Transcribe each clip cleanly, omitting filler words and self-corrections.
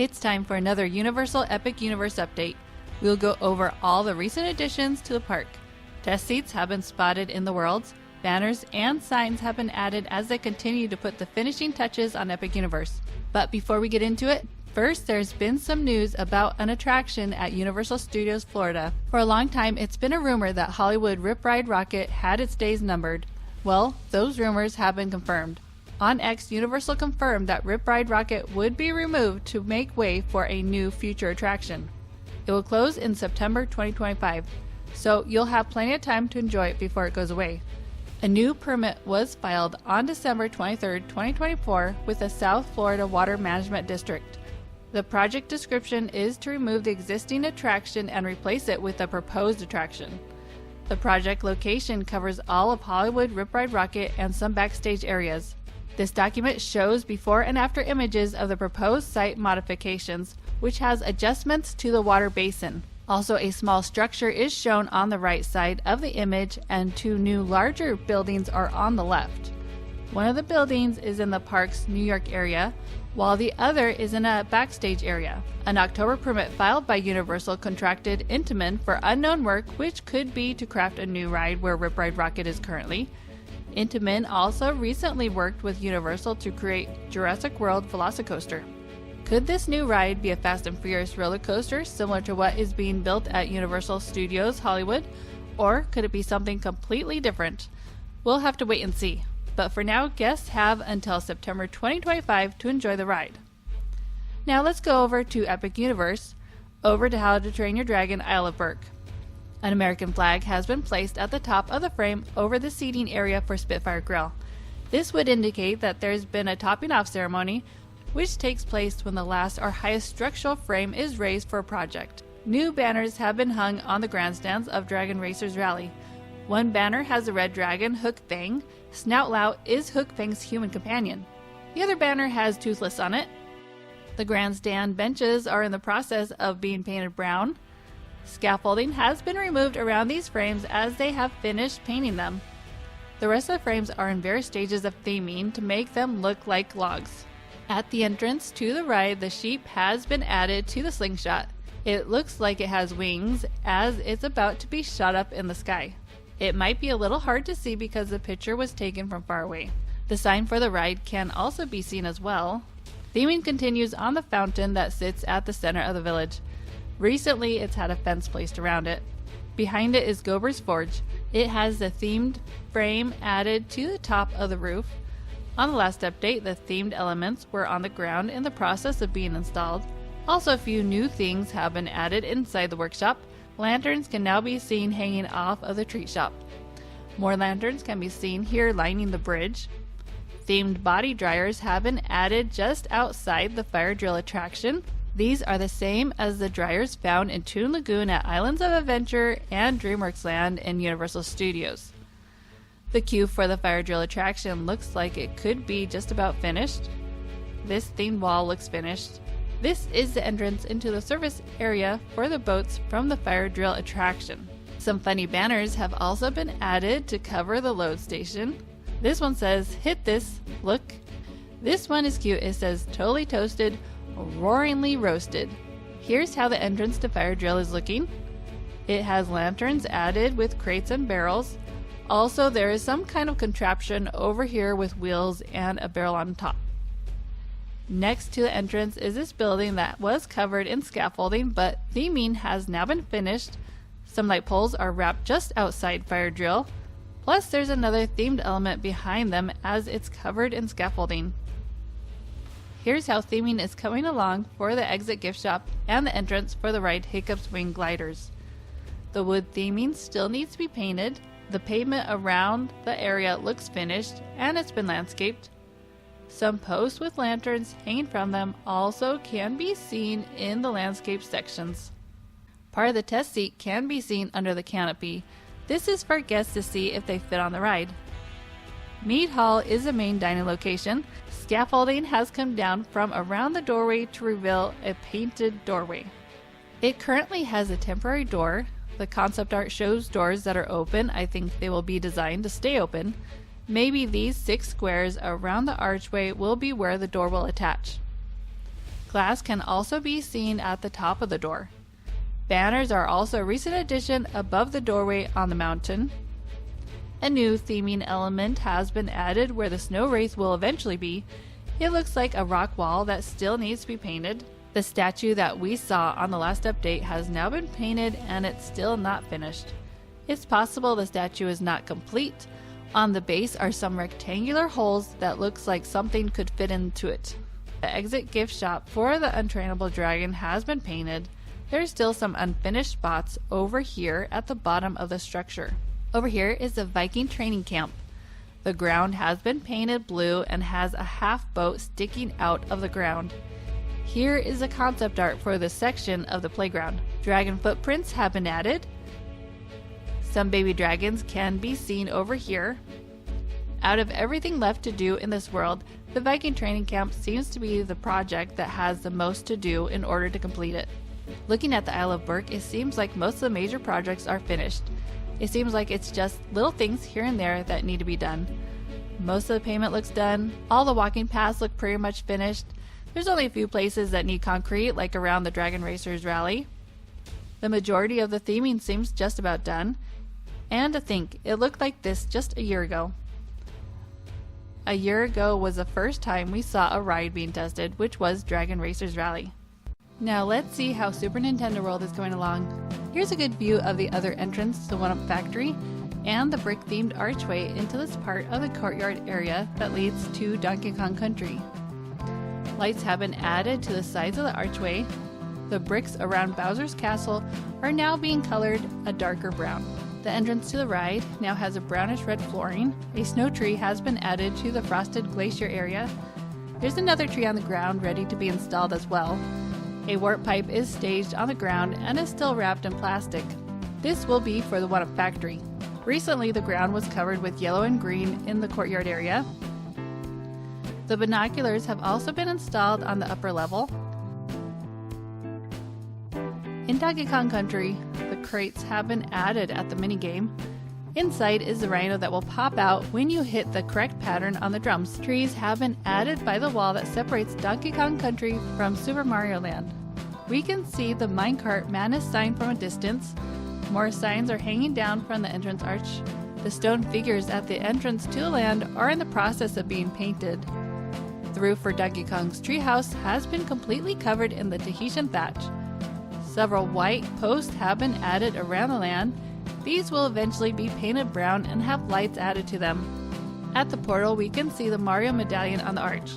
It's time for another Universal Epic Universe update. We'll go over all the recent additions to the park. Test seats have been spotted in the worlds. Banners and signs have been added as they continue to put the finishing touches on Epic Universe. But before we get into it, first there's been some news about an attraction at Universal Studios Florida. For a long time, it's been a rumor that Hollywood Rip Ride Rockit had its days numbered. Well, those rumors have been confirmed. On X, Universal confirmed that Rip Ride Rockit would be removed to make way for a new future attraction. It will close in September 2025, so you'll have plenty of time to enjoy it before it goes away. A new permit was filed on December 23, 2024 with the South Florida Water Management District. The project description is to remove the existing attraction and replace it with a proposed attraction. The project location covers all of Hollywood Rip Ride Rockit and some backstage areas. This document shows before and after images of the proposed site modifications, which has adjustments to the water basin. Also, a small structure is shown on the right side of the image, and two new larger buildings are on the left. One of the buildings is in the park's New York area, while the other is in a backstage area. An October permit filed by Universal contracted Intamin for unknown work, which could be to craft a new ride where Rip Ride Rockit is currently. Intamin also recently worked with Universal to create Jurassic World Velocicoaster. Could this new ride be a Fast and Furious roller coaster similar to what is being built at Universal Studios Hollywood, or could it be something completely different? We'll have to wait and see, but for now, guests have until September 2025 to enjoy the ride. Now let's go over to Epic Universe, over to How to Train Your Dragon Isle of Berk. An American flag has been placed at the top of the frame over the seating area for Spitfire Grill. This would indicate that there's been a topping off ceremony, which takes place when the last or highest structural frame is raised for a project. New banners have been hung on the grandstands of Dragon Racers Rally. One banner has a red dragon, Hook Fang. Snout Lao is Hook Fang's human companion. The other banner has Toothless on it. The grandstand benches are in the process of being painted brown. Scaffolding has been removed around these frames as they have finished painting them. The rest of the frames are in various stages of theming to make them look like logs. At the entrance to the ride, the sheep has been added to the slingshot. It looks like it has wings as it's about to be shot up in the sky. It might be a little hard to see because the picture was taken from far away. The sign for the ride can also be seen as well. Theming continues on the fountain that sits at the center of the village. Recently, it's had a fence placed around it. Behind it is Gober's Forge. It has the themed frame added to the top of the roof. On the last update, the themed elements were on the ground in the process of being installed. Also, a few new things have been added inside the workshop. Lanterns can now be seen hanging off of the treat shop. More lanterns can be seen here lining the bridge. Themed body dryers have been added just outside the fire drill attraction. These are the same as the dryers found in Toon Lagoon at Islands of Adventure and DreamWorks Land in Universal Studios. The queue for the fire drill attraction looks like it could be just about finished. This themed wall looks finished. This is the entrance into the service area for the boats from the fire drill attraction. Some funny banners have also been added to cover the load station. This one says, "Hit this, look." This one is cute. It says, "Totally toasted, roaringly roasted." Here's how the entrance to fire drill is looking. It has lanterns added with crates and barrels. Also, there is some kind of contraption over here with wheels and a barrel on top. Next to the entrance is this building that was covered in scaffolding, but theming has now been finished. Some light poles are wrapped just outside fire drill. Plus, there's another themed element behind them as it's covered in scaffolding. Here's how theming is coming along for the exit gift shop and the entrance for the ride Hiccup's Wing Gliders. The wood theming still needs to be painted. The pavement around the area looks finished and it's been landscaped. Some posts with lanterns hanging from them also can be seen in the landscape sections. Part of the test seat can be seen under the canopy. This is for guests to see if they fit on the ride. Mead Hall is the main dining location. Scaffolding has come down from around the doorway to reveal a painted doorway. It currently has a temporary door. The concept art shows doors that are open. I think they will be designed to stay open. Maybe these 6 squares around the archway will be where the door will attach. Glass can also be seen at the top of the door. Banners are also a recent addition above the doorway on the mountain. A new theming element has been added where the snow wraith will eventually be. It looks like a rock wall that still needs to be painted. The statue that we saw on the last update has now been painted and it's still not finished. It's possible the statue is not complete. On the base are some rectangular holes that looks like something could fit into it. The exit gift shop for the untrainable dragon has been painted. There's still some unfinished spots over here at the bottom of the structure. Over here is the Viking training camp. The ground has been painted blue and has a half boat sticking out of the ground. Here is a concept art for this section of the playground. Dragon footprints have been added. Some baby dragons can be seen over here. Out of everything left to do in this world, the Viking training camp seems to be the project that has the most to do in order to complete it. Looking at the Isle of Berk, it seems like most of the major projects are finished. It seems like it's just little things here and there that need to be done. Most of the pavement looks done. All the walking paths look pretty much finished. There's only a few places that need concrete, like around the Dragon Racers rally. The majority of the theming seems just about done. And to think, it looked like this just a year ago. A year ago was the first time we saw a ride being tested, which was Dragon Racers Rally. Now let's see how Super Nintendo World is going along. Here's a good view of the other entrance to the 1-Up Factory and the brick-themed archway into this part of the courtyard area that leads to Donkey Kong Country. Lights have been added to the sides of the archway. The bricks around Bowser's Castle are now being colored a darker brown. The entrance to the ride now has a brownish red flooring. A snow tree has been added to the frosted glacier area. There's another tree on the ground ready to be installed as well. A warp pipe is staged on the ground and is still wrapped in plastic. This will be for the 1-Up Factory. Recently, the ground was covered with yellow and green in the courtyard area. The binoculars have also been installed on the upper level. In Donkey Kong Country, the crates have been added at the minigame. Inside is the rhino that will pop out when you hit the correct pattern on the drums. Trees have been added by the wall that separates Donkey Kong Country from Super Mario Land. We can see the minecart Madness sign from a distance. More signs are hanging down from the entrance arch. The stone figures at the entrance to the land are in the process of being painted. The roof for Donkey Kong's treehouse has been completely covered in the Tahitian thatch. Several white posts have been added around the land. These will eventually be painted brown and have lights added to them. At the portal, we can see the Mario medallion on the arch.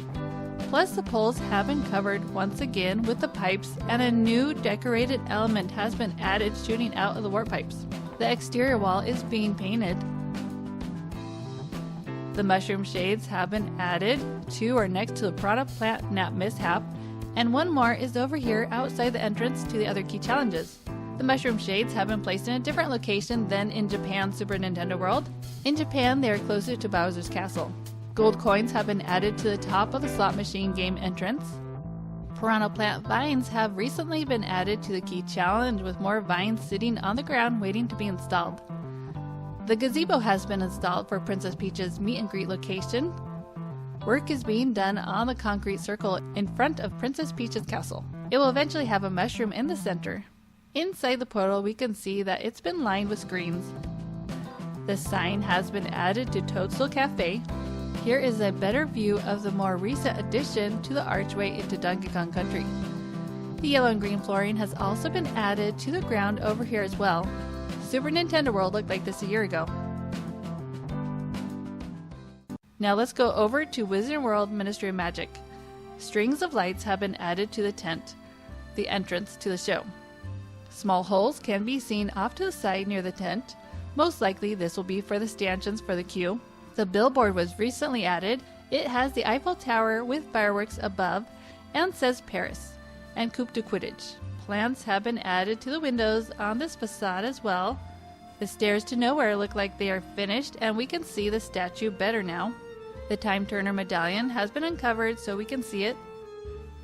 Plus, the poles have been covered once again with the pipes, and a new decorated element has been added shooting out of the warp pipes. The exterior wall is being painted. The mushroom shades have been added. 2 are next to the Piranha Plant Nap Mishap, and 1 more is over here outside the entrance to the other key challenges. The mushroom shades have been placed in a different location than in Japan's Super Nintendo World. In Japan, they are closer to Bowser's Castle. Gold coins have been added to the top of the slot machine game entrance. Piranha Plant vines have recently been added to the key challenge, with more vines sitting on the ground waiting to be installed. The gazebo has been installed for Princess Peach's meet and greet location. Work is being done on the concrete circle in front of Princess Peach's castle. It will eventually have a mushroom in the center. Inside the portal, we can see that it's been lined with screens. The sign has been added to Toadstool Cafe. Here is a better view of the more recent addition to the archway into Donkey Kong Country. The yellow and green flooring has also been added to the ground over here as well. Super Nintendo World looked like this a year ago. Now let's go over to Wizard World Ministry of Magic. Strings of lights have been added to the tent, the entrance to the show. Small holes can be seen off to the side near the tent. Most likely this will be for the stanchions for the queue. The billboard was recently added. It has the Eiffel Tower with fireworks above and says Paris and Coupe de Quidditch. Plants have been added to the windows on this facade as well. The stairs to nowhere look like they are finished and we can see the statue better now. The Time Turner medallion has been uncovered so we can see it.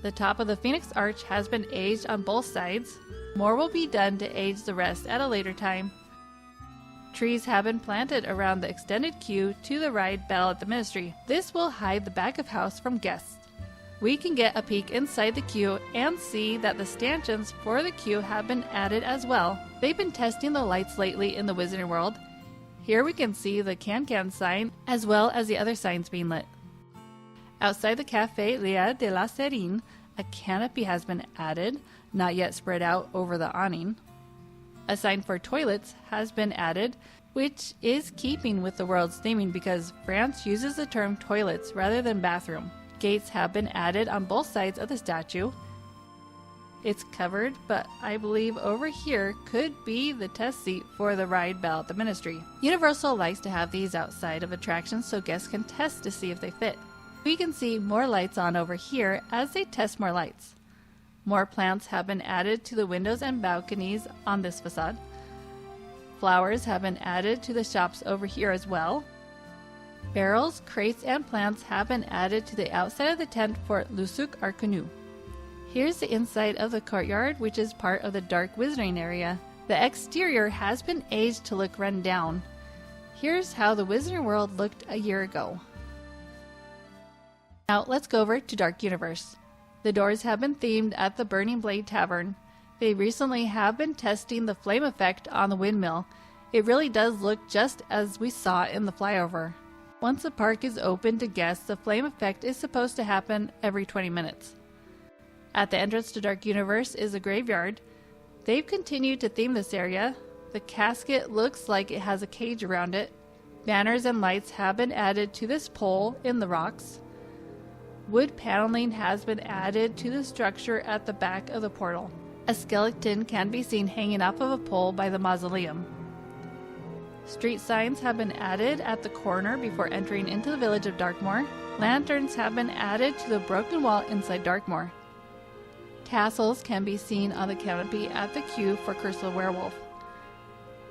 The top of the Phoenix Arch has been aged on both sides. More will be done to age the rest at a later time. Trees have been planted around the extended queue to the ride bell at the Ministry. This will hide the back of house from guests. We can get a peek inside the queue and see that the stanchions for the queue have been added as well. They've been testing the lights lately in the Wizarding World. Here we can see the Can sign as well as the other signs being lit. Outside the Café Lea de la Serine, a canopy has been added, not yet spread out over the awning. A sign for toilets has been added, which is keeping with the world's theming because France uses the term toilets rather than bathroom. Gates have been added on both sides of the statue. It's covered, but I believe over here could be the test seat for the ride bell at the Ministry. Universal likes to have these outside of attractions so guests can test to see if they fit. We can see more lights on over here as they test more lights. More plants have been added to the windows and balconies on this facade. Flowers have been added to the shops over here as well. Barrels, crates, and plants have been added to the outside of the tent for Le Souk Arcanu. Here's the inside of the courtyard, which is part of the dark wizarding area. The exterior has been aged to look run down. Here's how the Wizarding World looked a year ago. Now let's go over to Dark Universe. The doors have been themed at the Burning Blade Tavern. They recently have been testing the flame effect on the windmill. It really does look just as we saw in the flyover. Once the park is open to guests, the flame effect is supposed to happen every 20 minutes. At the entrance to Dark Universe is a graveyard. They've continued to theme this area. The casket looks like it has a cage around it. Banners and lights have been added to this pole in the rocks. Wood paneling has been added to the structure at the back of the portal. A skeleton can be seen hanging off of a pole by the mausoleum. Street signs have been added at the corner before entering into the village of Darkmoor. Lanterns have been added to the broken wall inside Darkmoor. Tassels can be seen on the canopy at the queue for Curse of the Werewolf.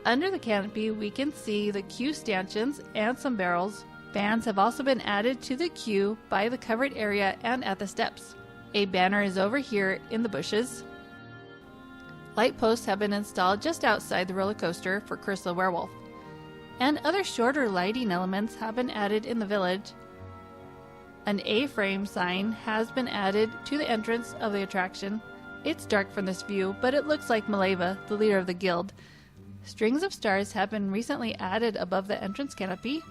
Under the canopy we can see the queue stanchions and some barrels. Bands have also been added to the queue by the covered area and at the steps. A banner is over here in the bushes. Light posts have been installed just outside the roller coaster for Curse of the Werewolf. And other shorter lighting elements have been added in the village. An A-frame sign has been added to the entrance of the attraction. It's dark from this view, but it looks like Maleva, the leader of the guild. Strings of stars have been recently added above the entrance canopy.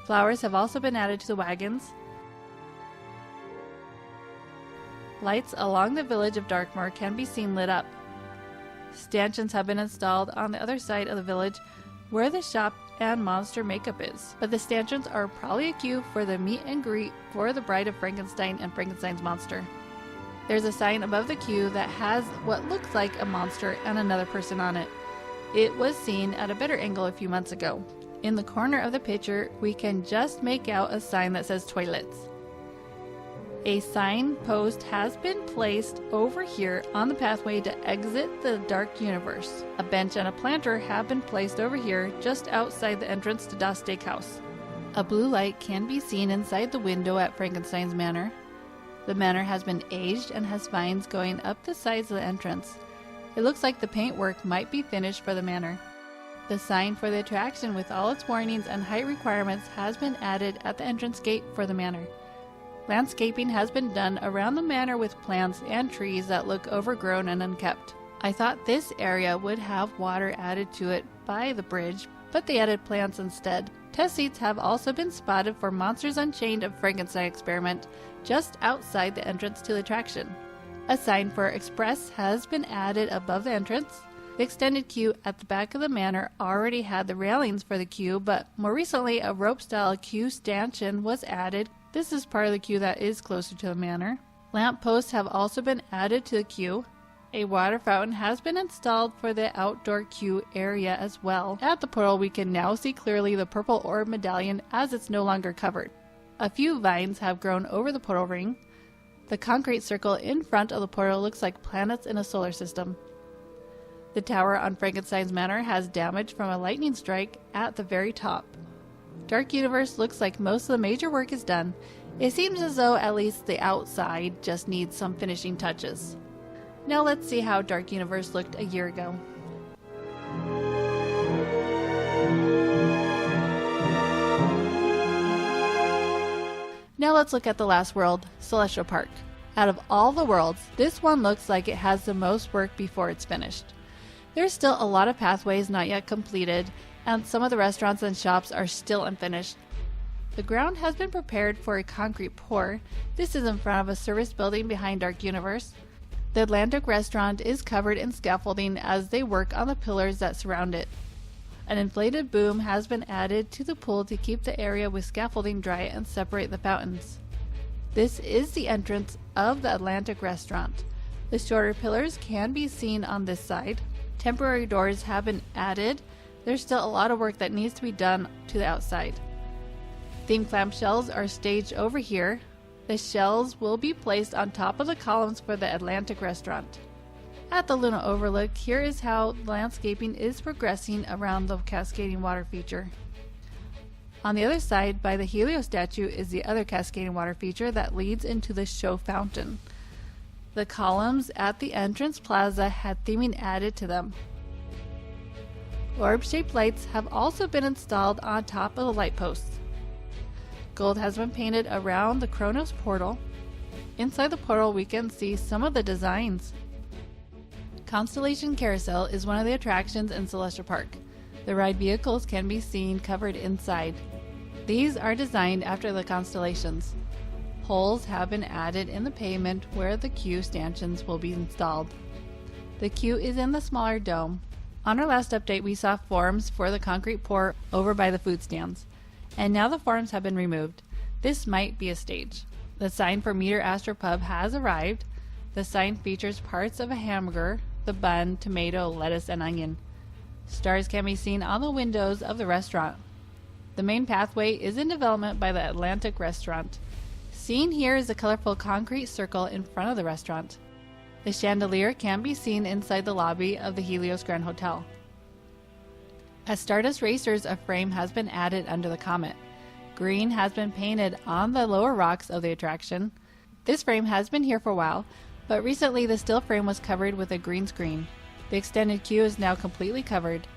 Flowers have also been added to the wagons. Lights along the village of Darkmoor can be seen lit up. Stanchions have been installed on the other side of the village where the shop and monster makeup is, but the stanchions are probably a queue for the meet and greet for the Bride of Frankenstein and Frankenstein's monster. There's a sign above the queue that has what looks like a monster and another person on it. It was seen at a better angle a few months ago. In the corner of the picture, we can just make out a sign that says toilets. A sign post has been placed over here on the pathway to exit the Dark Universe. A bench and a planter have been placed over here just outside the entrance to Das Steakhouse. A blue light can be seen inside the window at Frankenstein's Manor. The manor has been aged and has vines going up the sides of the entrance. It looks like the paintwork might be finished for the manor. The sign for the attraction with all its warnings and height requirements has been added at the entrance gate for the manor. Landscaping has been done around the manor with plants and trees that look overgrown and unkept. I thought this area would have water added to it by the bridge, but they added plants instead. Test seats have also been spotted for Monsters Unchained of Frankenstein Experiment just outside the entrance to the attraction. A sign for Express has been added above the entrance. The extended queue at the back of the manor already had the railings for the queue, but more recently a rope-style queue stanchion was added. This is part of the queue that is closer to the manor. Lamp posts have also been added to the queue. A water fountain has been installed for the outdoor queue area as well. At the portal we can now see clearly the purple orb medallion as it's no longer covered. A few vines have grown over the portal ring. The concrete circle in front of the portal looks like planets in a solar system. The tower on Frankenstein's Manor has damage from a lightning strike at the very top. Dark Universe looks like most of the major work is done. It seems as though at least the outside just needs some finishing touches. Now let's see how Dark Universe looked a year ago. Now let's look at the last world, Celestia Park. Out of all the worlds, this one looks like it has the most work before it's finished. There's still a lot of pathways not yet completed, and some of the restaurants and shops are still unfinished. The ground has been prepared for a concrete pour. This is in front of a service building behind Dark Universe. The Atlantic restaurant is covered in scaffolding as they work on the pillars that surround it. An inflated boom has been added to the pool to keep the area with scaffolding dry and separate the fountains. This is the entrance of the Atlantic restaurant. The shorter pillars can be seen on this side. Temporary doors have been added. There's still a lot of work that needs to be done to the outside. Themed clamshells are staged over here. The shells will be placed on top of the columns for the Atlantic restaurant. At the Luna Overlook, here is how the landscaping is progressing around the cascading water feature. On the other side, by the Helios statue, is the other cascading water feature that leads into the show fountain. The columns at the entrance plaza had theming added to them. Orb-shaped lights have also been installed on top of the light posts. Gold has been painted around the Kronos portal. Inside the portal we can see some of the designs. Constellation Carousel is one of the attractions in Celestia Park. The ride vehicles can be seen covered inside. These are designed after the constellations. Holes have been added in the pavement where the queue stanchions will be installed. The queue is in the smaller dome. On our last update we saw forms for the concrete pour over by the food stands. And now the forms have been removed. This might be a stage. The sign for Meter Astro Pub has arrived. The sign features parts of a hamburger, the bun, tomato, lettuce, and onion. Stars can be seen on the windows of the restaurant. The main pathway is in development by the Atlantic restaurant. Seen here is a colorful concrete circle in front of the restaurant. The chandelier can be seen inside the lobby of the Helios Grand Hotel. As Stardust Racers, a frame has been added under the comet. Green has been painted on the lower rocks of the attraction. This frame has been here for a while, but recently the still frame was covered with a green screen. The extended queue is now completely covered.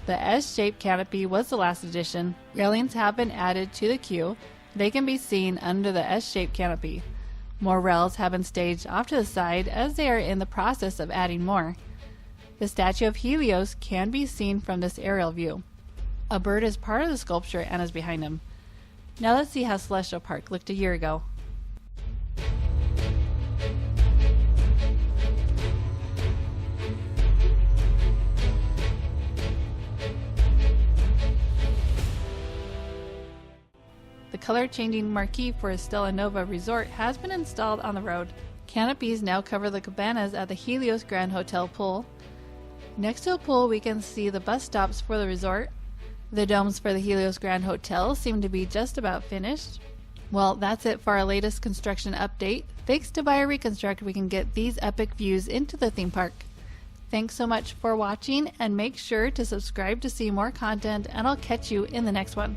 The S-shaped canopy was the last addition. Railings have been added to the queue. They can be seen under the S-shaped canopy. More rails have been staged off to the side as they are in the process of adding more. The statue of Helios can be seen from this aerial view. A bird is part of the sculpture and is behind him. Now let's see how Celestia Park looked a year ago. The color-changing marquee for Stella Nova Resort has been installed on the road. Canopies now cover the cabanas at the Helios Grand Hotel pool. Next to the pool we can see the bus stops for the resort. The domes for the Helios Grand Hotel seem to be just about finished. Well, that's it for our latest construction update. Thanks to Via Reconstruct, we can get these epic views into the theme park. Thanks so much for watching, and make sure to subscribe to see more content, and I'll catch you in the next one.